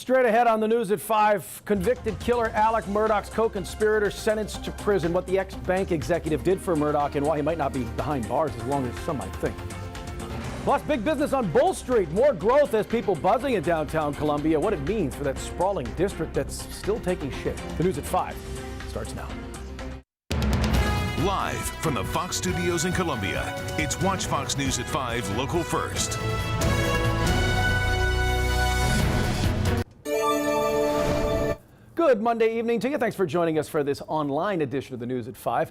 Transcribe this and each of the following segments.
Straight ahead on the news at 5, convicted killer Alec Murdaugh's co-conspirator sentenced to prison. What the ex-bank executive did for Murdaugh and why he might not be behind bars as long as some might think. Plus, big business on Bull Street. More growth as people buzzing in downtown Columbia. What it means for that sprawling district that's still taking shape. The news at 5 starts now. Live from the Fox studios in Columbia, it's Watch Fox News at 5, Local First. Good Monday evening to you. Thanks for joining us for this online edition of the news at 5.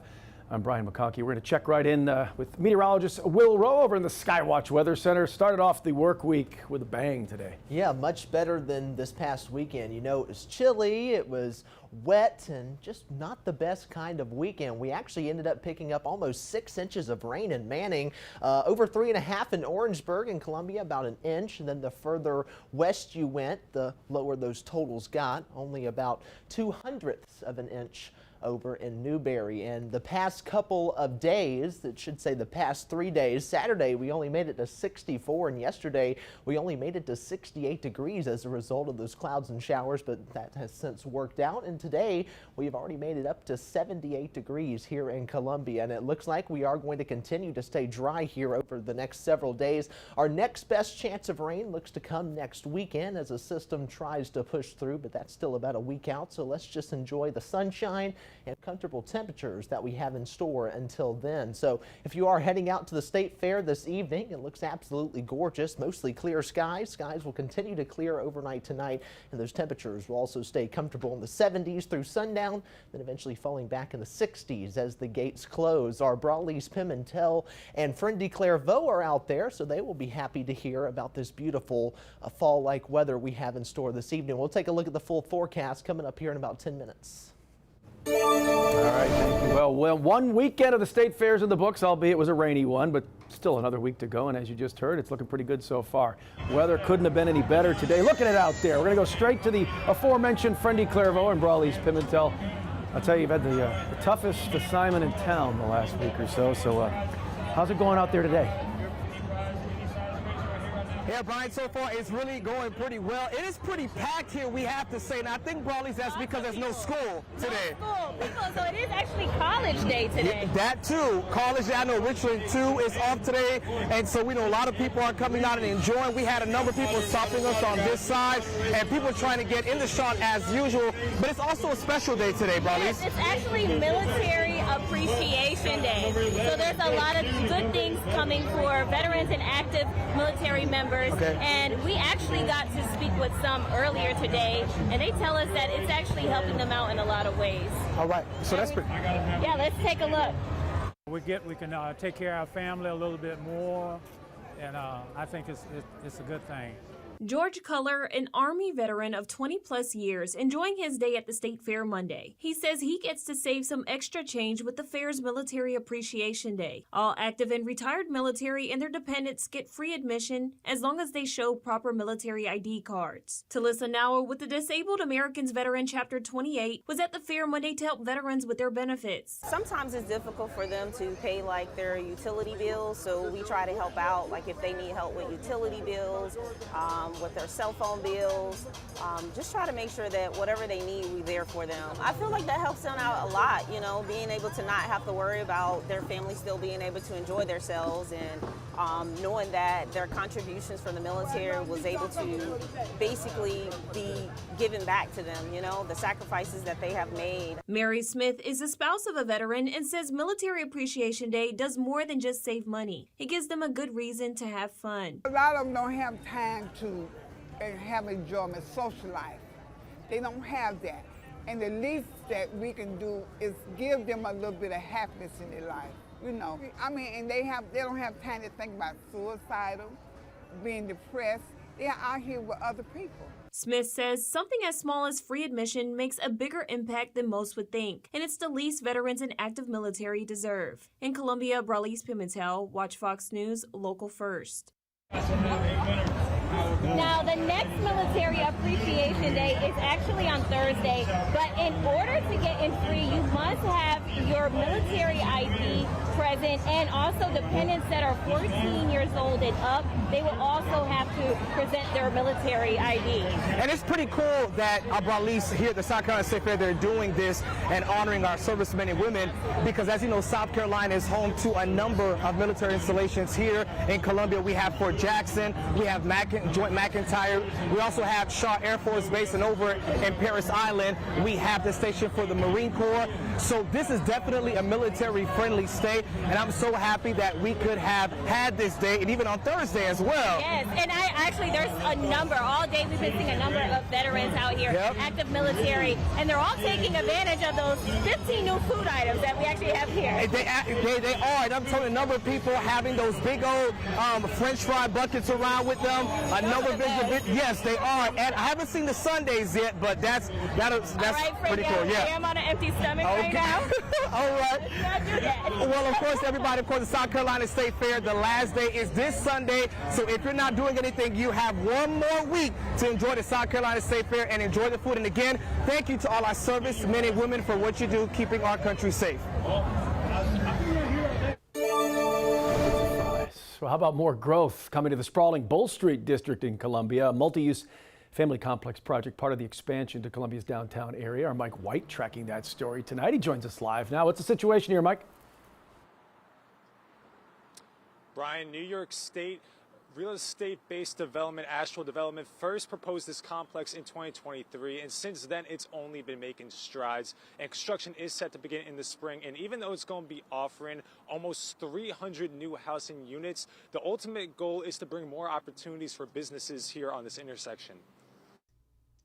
I'm Brian McConkey. We're going to check right in with meteorologist Will Rowe over in the Skywatch Weather Center. Started off the work week with a bang today. Yeah, much better than this past weekend. You know, it was chilly, it was wet, and just not the best kind of weekend. We actually ended up picking up almost 6 inches of rain in Manning, over 3.5 in Orangeburg and Columbia, about an inch. And then the further west you went, the lower those totals got, only about 2/100ths of an inch over in Newberry. And the past couple of days, it should say the past 3 days, Saturday we only made it to 64, and yesterday we only made it to 68 degrees as a result of those clouds and showers, but that has since worked out. And today we've already made it up to 78 degrees here in Columbia, and it looks like we are going to continue to stay dry here over the next several days. Our next best chance of rain looks to come next weekend as a system tries to push through, but that's still about a week out, so let's just enjoy the sunshine and comfortable temperatures that we have in store until then. So if you are heading out to the State Fair this evening, it looks absolutely gorgeous, mostly clear skies. Skies will continue to clear overnight tonight, and those temperatures will also stay comfortable in the 70s through sundown, then eventually falling back in the 60s as the gates close. Our Brawley's Pimentel and Friendly Clairvaux are out there, so they will be happy to hear about this beautiful fall-like weather we have in store this evening. We'll take a look at the full forecast coming up here in about 10 minutes. All right, thank you. Well, one weekend of the State Fair's in the books, albeit it was a rainy one, but still another week to go. And as you just heard, it's looking pretty good so far. Weather couldn't have been any better today. Look at it out there. We're going to go straight to the aforementioned Friendly Clairvaux and Brawley's Pimentel. I'll tell you, you've had the toughest assignment in town the last week or so. So how's it going out there today? Yeah, Brian, so far it's really going pretty well. It is pretty packed here, we have to say. And I think Brawley's, that's because there's no school today. No school, so it is actually college day today. Yeah, that too. College day, I know Richland too is off today. And so we know a lot of people are coming out and enjoying. We had a number of people stopping us on this side and people trying to get in the shot as usual. But it's also a special day today, Brawley's. Yes, it's actually Military Appreciation Day. So there's a lot of good things coming for veterans and active military members. Okay. And we actually got to speak with some earlier today, and they tell us that it's actually helping them out in a lot of ways. All right, so that's pretty. Yeah, let's take a look. We can take care of our family a little bit more, and I think it's a good thing. George Culler, an Army veteran of 20-plus years, enjoying his day at the State Fair Monday. He says he gets to save some extra change with the fair's Military Appreciation Day. All active and retired military and their dependents get free admission as long as they show proper military ID cards. Talissa Nauer with the Disabled Americans Veteran Chapter 28 was at the fair Monday to help veterans with their benefits. Sometimes it's difficult for them to pay like their utility bills, so we try to help out, like if they need help with utility bills, with their cell phone bills, just try to make sure that whatever they need, we're there for them. I feel like that helps them out a lot, you know, being able to not have to worry about their family still being able to enjoy themselves, and knowing that their contributions from the military was able to basically be given back to them, you know, the sacrifices that they have made. Mary Smith is the spouse of a veteran and says Military Appreciation Day does more than just save money. It gives them a good reason to have fun. A lot of them don't have time to have enjoyment, social life. They don't have that. And the least that we can do is give them a little bit of happiness in their life, you know. I mean, and they don't have time to think about suicidal, being depressed. They're out here with other people. Smith says something as small as free admission makes a bigger impact than most would think, and it's the least veterans and active military deserve. In Columbia, Brawley's Pimentel, Watch Fox News, Local First. Now, the next Military Appreciation Day is actually on Thursday, but in order to get in free, you must have your military ID present, and also dependents that are 14 years old and up, they will also have to present their military ID. And it's pretty cool that at least here at the South Carolina State Fair, they're doing this and honoring our servicemen and women, because as you know, South Carolina is home to a number of military installations. Here in Columbia, we have Fort Jackson, we have Joint McIntyre, we also have Shaw Air Force Base, and over in Parris Island, we have the station for the Marine Corps. So this is definitely a military-friendly state, and I'm so happy that we could have had this day, and even on Thursday as well. Yes, and there's a number, all day we've been seeing a number of veterans out here, active military, and they're all taking advantage of those 15 new food items that we actually have here. They are, and I'm telling you, a number of people having those big old French fry buckets around with them. A number of yes, they are, and I haven't seen the Sundays yet, but that's right, pretty cool. Yeah, I am on an empty stomach right now. All right. Let's not do that. Well, of course, everybody, of course, the South Carolina State Fair, the last day is this Sunday. So if you're not doing anything, you have one more week to enjoy the South Carolina State Fair and enjoy the food. And again, thank you to all our servicemen and women for what you do, keeping our country safe. Well, how about more growth coming to the sprawling Bull Street district in Columbia, a multi-use family complex project, part of the expansion to Columbia's downtown area. Our Mike White tracking that story tonight. He joins us live now. What's the situation here, Mike? Brian, New York State real estate-based development, Astral Development, first proposed this complex in 2023, and since then it's only been making strides, and construction is set to begin in the spring. And even though it's going to be offering almost 300 new housing units, the ultimate goal is to bring more opportunities for businesses here on this intersection.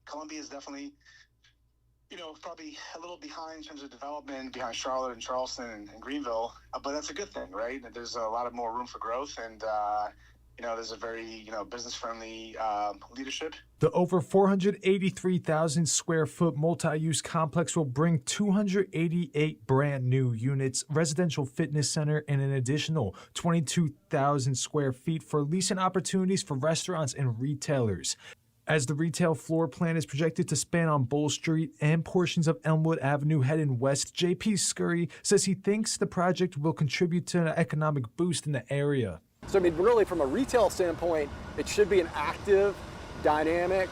Columbia is definitely, probably a little behind in terms of development, behind Charlotte and Charleston and Greenville, but that's a good thing, right? There's a lot of more room for growth, and there's a very, business-friendly leadership. The over 483,000 square foot multi-use complex will bring 288 brand new units, residential fitness center, and an additional 22,000 square feet for leasing opportunities for restaurants and retailers. As the retail floor plan is projected to span on Bull Street and portions of Elmwood Avenue heading west, J.P. Scurry says he thinks the project will contribute to an economic boost in the area. So, really, from a retail standpoint, it should be an active, dynamic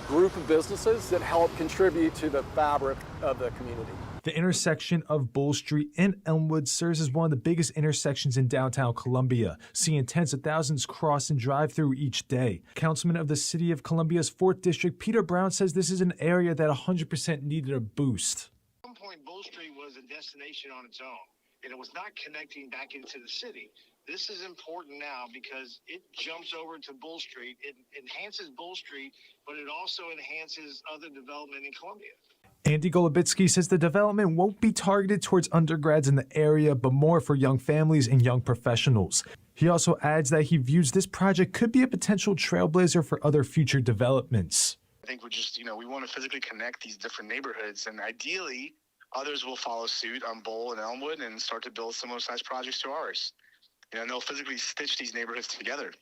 group of businesses that help contribute to the fabric of the community. The intersection of Bull Street and Elmwood serves as one of the biggest intersections in downtown Columbia, seeing tens of thousands cross and drive through each day. Councilman of the City of Columbia's 4th District, Peter Brown, says this is an area that 100% needed a boost. At some point, Bull Street was a destination on its own, and it was not connecting back into the city. This is important now because it jumps over to Bull Street. It enhances Bull Street, but it also enhances other development in Columbia. Andy Golubitsky says the development won't be targeted towards undergrads in the area, but more for young families and young professionals. He also adds that he views this project could be a potential trailblazer for other future developments. I think we're just, we want to physically connect these different neighborhoods, and ideally, others will follow suit on Bull and Elmwood and start to build similar sized projects to ours. And they'll physically stitch these neighborhoods together.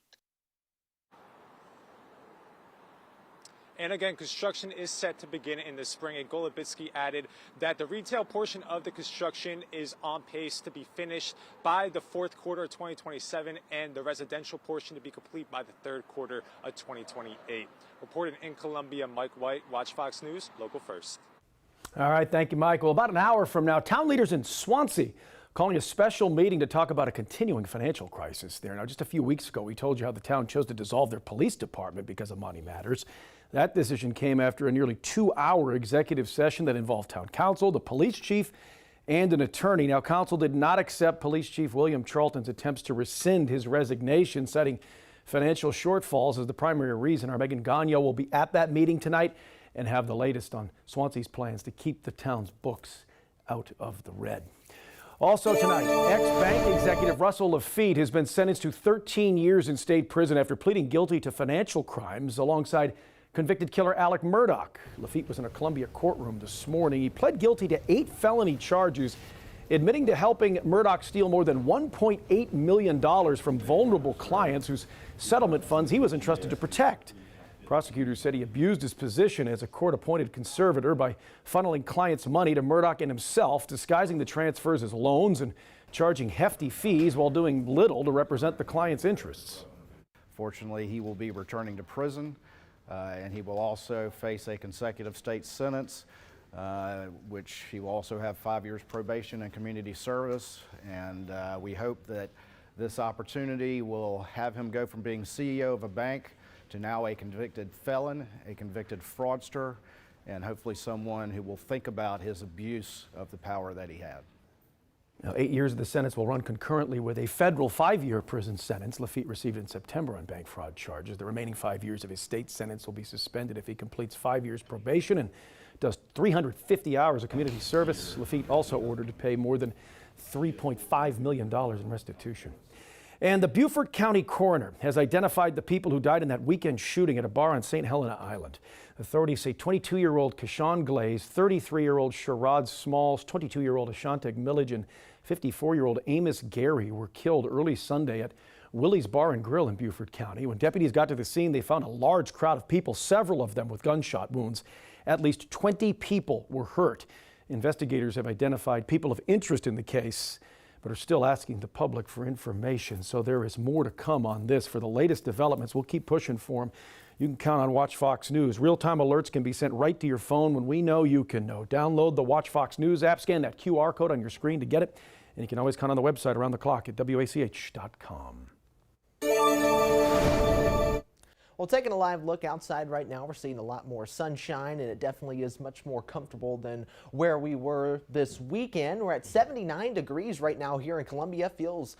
And again, construction is set to begin in the spring, and Golubitsky added that the retail portion of the construction is on pace to be finished by the 4th quarter of 2027, and the residential portion to be complete by the 3rd quarter of 2028. Reporting in Columbia, Mike White, Watch Fox News, Local First. All right, thank you, Michael. About an hour from now, town leaders in Swansea calling a special meeting to talk about a continuing financial crisis there. Now, just a few weeks ago, we told you how the town chose to dissolve their police department because of money matters. That decision came after a nearly 2-hour executive session that involved town council, the police chief, and an attorney. Now, council did not accept Police Chief William Charlton's attempts to rescind his resignation, citing financial shortfalls as the primary reason. Our Megan Gagnon will be at that meeting tonight and have the latest on Swansea's plans to keep the town's books out of the red. Also tonight, ex-bank executive Russell Lafitte has been sentenced to 13 years in state prison after pleading guilty to financial crimes alongside convicted killer Alec Murdaugh. Lafitte was in a Columbia courtroom this morning. He pled guilty to 8 felony charges, admitting to helping Murdaugh steal more than $1.8 million from vulnerable clients whose settlement funds he was entrusted to protect. Prosecutors said he abused his position as a court-appointed conservator by funneling clients' money to Murdaugh and himself, disguising the transfers as loans and charging hefty fees while doing little to represent the client's interests. Fortunately, he will be returning to prison, and he will also face a consecutive state sentence, which he will also have 5 years probation and community service. And we hope that this opportunity will have him go from being CEO of a bank to now a convicted felon, a convicted fraudster, and hopefully someone who will think about his abuse of the power that he had. Now, 8 years of the sentence will run concurrently with a federal 5-year prison sentence Lafitte received in September on bank fraud charges. The remaining 5 years of his state sentence will be suspended if he completes 5 years probation and does 350 hours of community service. Lafitte also ordered to pay more than $3.5 million in restitution. And the Beaufort County coroner has identified the people who died in that weekend shooting at a bar on St. Helena Island. Authorities say 22-year-old Kashawn Glaze, 33-year-old Sherrod Smalls, 22-year-old Ashantec Millage, and 54-year-old Amos Gary were killed early Sunday at Willie's Bar and Grill in Beaufort County. When deputies got to the scene, they found a large crowd of people, several of them with gunshot wounds. At least 20 people were hurt. Investigators have identified people of interest in the case, but are still asking the public for information. So there is more to come on this. For the latest developments, we'll keep pushing for them. You can count on Watch Fox News. Real-time alerts can be sent right to your phone when we know you can know. Download the Watch Fox News app, scan that QR code on your screen to get it, and you can always count on the website around the clock at WACH.com. Well, taking a live look outside right now, we're seeing a lot more sunshine, and it definitely is much more comfortable than where we were this weekend. We're at 79 degrees right now here in Columbia. Feels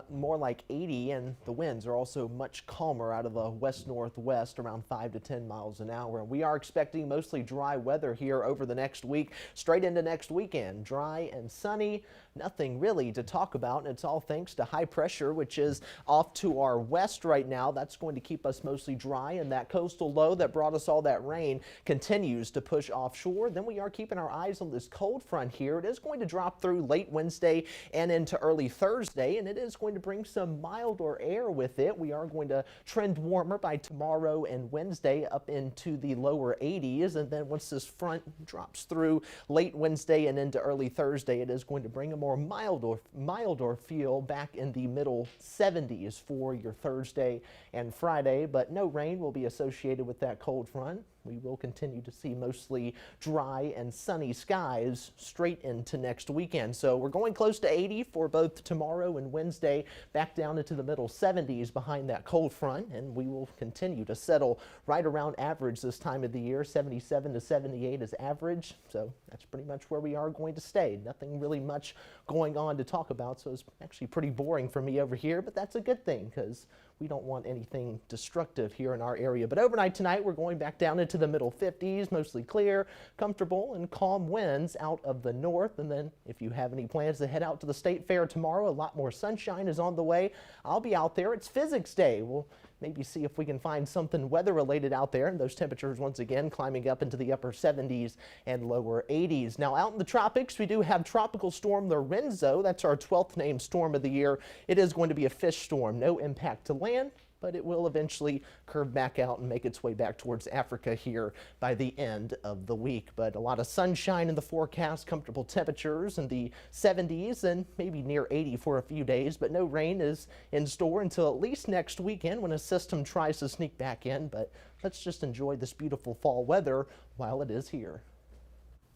more like 80, and the winds are also much calmer out of the west-northwest, around 5 to 10 miles an hour. We are expecting mostly dry weather here over the next week, straight into next weekend. Dry and sunny. Nothing really to talk about, and it's all thanks to high pressure, which is off to our west right now. That's going to keep us mostly dry, and that coastal low that brought us all that rain continues to push offshore. Then we are keeping our eyes on this cold front here. It is going to drop through late Wednesday and into early Thursday, and it is going to bring some milder air with it. We are going to trend warmer by tomorrow and Wednesday up into the lower 80s, and then once this front drops through late Wednesday and into early Thursday, it is going to bring a more milder feel back in the middle 70s for your Thursday and Friday, but no rain will be associated with that cold front. We will continue to see mostly dry and sunny skies straight into next weekend. So we're going close to 80 for both tomorrow and Wednesday, back down into the middle 70s behind that cold front, and we will continue to settle right around average this time of the year. 77 to 78 is average, so that's pretty much where we are going to stay. Nothing really much going on to talk about, so it's actually pretty boring for me over here, but that's a good thing because we don't want anything destructive here in our area. But overnight tonight, we're going back down into the middle 50s, mostly clear, comfortable, and calm winds out of the north. And then if you have any plans to head out to the State Fair tomorrow, a lot more sunshine is on the way. I'll be out there. It's Physics Day. We'll maybe see if we can find something weather-related out there. And those temperatures, once again, climbing up into the upper 70s and lower 80s. Now, out in the tropics, we do have Tropical Storm Lorenzo. That's our 12th named storm of the year. It is going to be a fish storm. No impact to land, but it will eventually curve back out and make its way back towards Africa here by the end of the week. But a lot of sunshine in the forecast, comfortable temperatures in the 70s and maybe near 80 for a few days, but no rain is in store until at least next weekend when a system tries to sneak back in. But let's just enjoy this beautiful fall weather while it is here.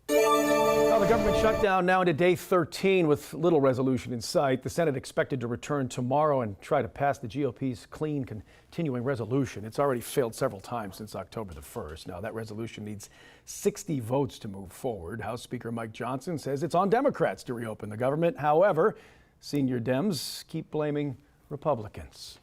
Well, the government shutdown now into day 13 with little resolution in sight. The Senate expected to return tomorrow and try to pass the GOP's clean continuing resolution. It's already failed several times since October the 1st. Now, that resolution needs 60 votes to move forward. House Speaker Mike Johnson says it's on Democrats to reopen the government. However, senior Dems keep blaming Republicans.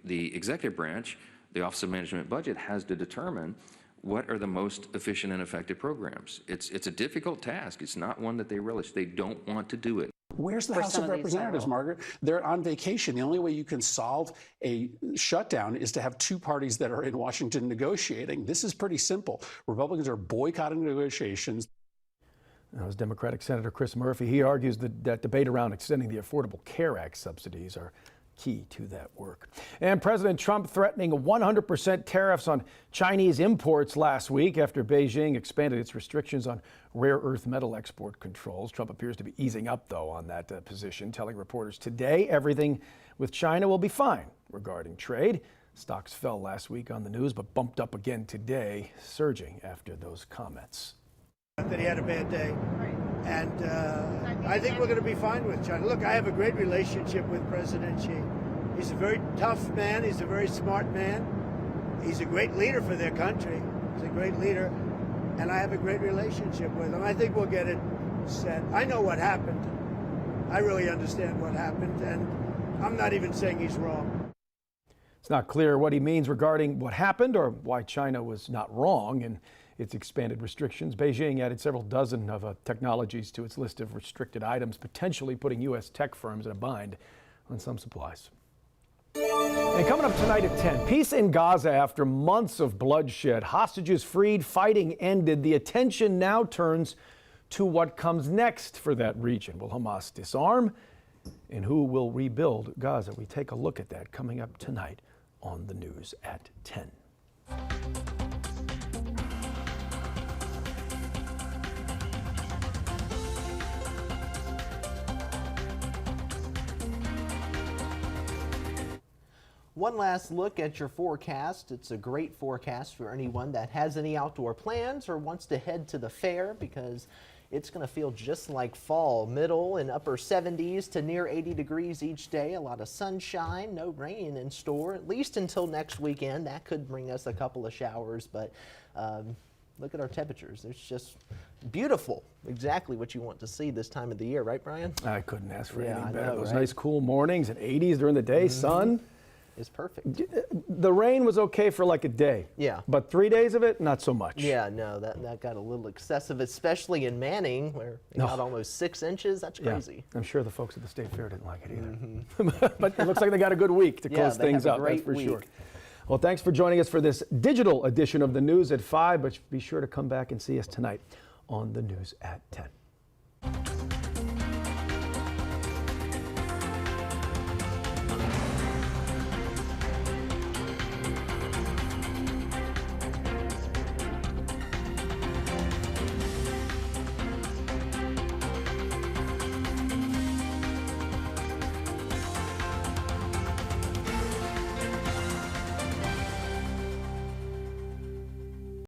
The executive branch, the Office of Management and Budget, has to determine what are the most efficient and effective programs. It's a difficult task. It's not one that they relish. They don't want to do it. Where's the House of Representatives, Margaret? They're on vacation. The only way you can solve a shutdown is to have two parties that are in Washington negotiating. This is pretty simple. Republicans are boycotting negotiations. As Democratic Senator Chris Murphy, he argues that debate around extending the Affordable Care Act subsidies are key to that work. And President Trump threatening 100% tariffs on Chinese imports last week after Beijing expanded its restrictions on rare earth metal export controls. Trump appears to be easing up, though, on that position, telling reporters today everything with China will be fine regarding trade. Stocks fell last week on the news, but bumped up again today, surging after those comments. That he had a bad day. And I think we're going to be fine with China. Look, I have a great relationship with President Xi. He's a very tough man. He's a very smart man. He's a great leader for their country. He's a great leader. And I have a great relationship with him. I think we'll get it set. I know what happened. I really understand what happened. And I'm not even saying he's wrong. It's not clear what he means regarding what happened or why China was not wrong in its expanded restrictions. Beijing added several dozen of technologies to its list of restricted items, potentially putting U.S. tech firms in a bind on some supplies. And coming up tonight at 10, peace in Gaza after months of bloodshed. Hostages freed, fighting ended. The attention now turns to what comes next for that region. Will Hamas disarm? And who will rebuild Gaza? We take a look at that coming up tonight on the news at 10. One last look at your forecast. It's a great forecast for anyone that has any outdoor plans or wants to head to the fair, because it's going to feel just like fall. Middle and upper 70s to near 80 degrees each day. A lot of sunshine, no rain in store, at least until next weekend. That could bring us a couple of showers, but look at our temperatures. It's just beautiful. Exactly what you want to see this time of the year, right, Brian? I couldn't ask for anything better. Know, Those right? nice cool mornings and 80s during the day, sun. Is perfect. The rain was okay for like a day. Yeah. But 3 days of it, not so much. Yeah, no, that got a little excessive, especially in Manning, where it got almost 6 inches. That's crazy. Yeah. I'm sure the folks at the State Fair didn't like it either. But it looks like they got a good week to close things up, that's for sure. Well, thanks for joining us for this digital edition of the news at 5, but be sure to come back and see us tonight on the news at 10.